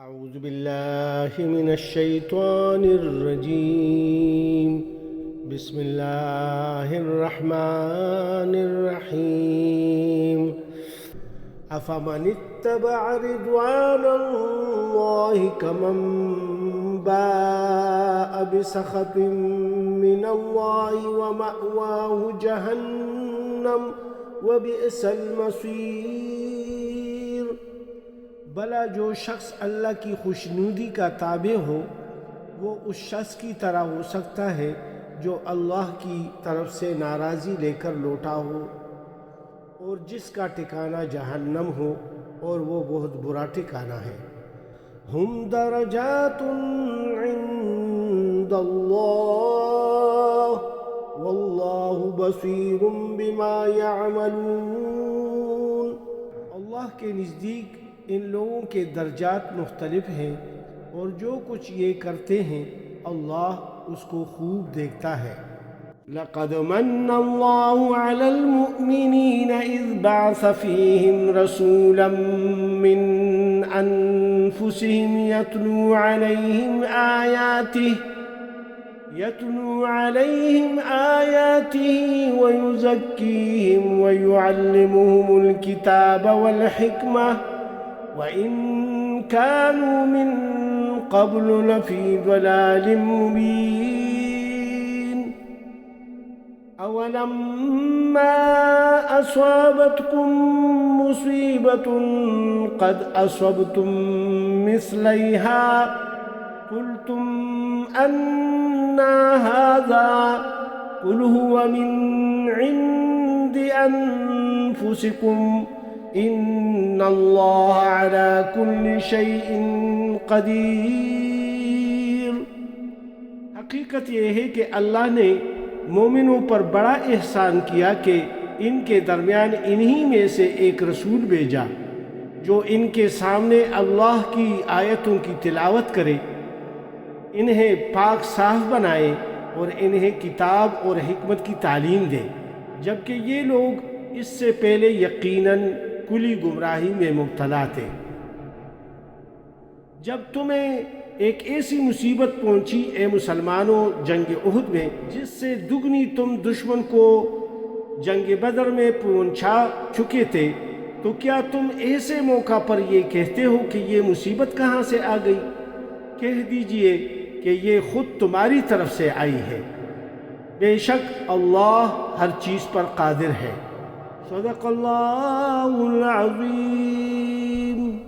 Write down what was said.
أعوذ بالله من الشيطان الرجيم. بسم الله الرحمن الرحيم. أفمن اتبع رضوان الله كمن باء بسخط من الله ومأواه جهنم وبئس المصير. بلا جو شخص اللہ کی خوشنودی کا تابع ہو وہ اس شخص کی طرح ہو سکتا ہے جو اللہ کی طرف سے ناراضی لے کر لوٹا ہو اور جس کا ٹھکانہ جہنم ہو اور وہ بہت برا ٹھکانہ ہے۔ ہم درجات عند اللہ واللہ بصیر بما یعملون۔ اللہ کے نزدیک ان لوگوں کے درجات مختلف ہیں اور جو کچھ یہ کرتے ہیں اللہ اس کو خوب دیکھتا ہے۔ لقد من اللہ علی المؤمنین اذ بعث فیہم رسولا من انفسہم یتلو علیہم آیاتہ ویزکیہم ویعلمہم الکتاب والحکمہ وَإِن كَانُوا مِن قَبْلُ لَفِي ضَلَالٍ مُبِينٍ۔ أَوَلَمَّا أَصَابَتْكُم مُّصِيبَةٌ قَدْ أَصَبْتُم مِّثْلَيْهَا قُلْتُمْ أَنَّىٰ هَٰذَا قُلْ هُوَ مِنْ عِندِ أَنفُسِكُمْ ان اللہ علی کل شیء قدیر۔ حقیقت یہ ہے کہ اللہ نے مومنوں پر بڑا احسان کیا کہ ان کے درمیان انہی میں سے ایک رسول بھیجا جو ان کے سامنے اللہ کی آیتوں کی تلاوت کرے، انہیں پاک صاف بنائے اور انہیں کتاب اور حکمت کی تعلیم دے، جبکہ یہ لوگ اس سے پہلے یقیناً کلی گمراہی میں مبتلا تھے۔ جب تمہیں ایک ایسی مصیبت پہنچی اے مسلمانوں جنگ احد میں جس سے دگنی تم دشمن کو جنگ بدر میں پہنچا چکے تھے، تو کیا تم ایسے موقع پر یہ کہتے ہو کہ یہ مصیبت کہاں سے آ گئی؟ کہہ دیجئے کہ یہ خود تمہاری طرف سے آئی ہے، بے شک اللہ ہر چیز پر قادر ہے۔ صدق اللہ العظیم۔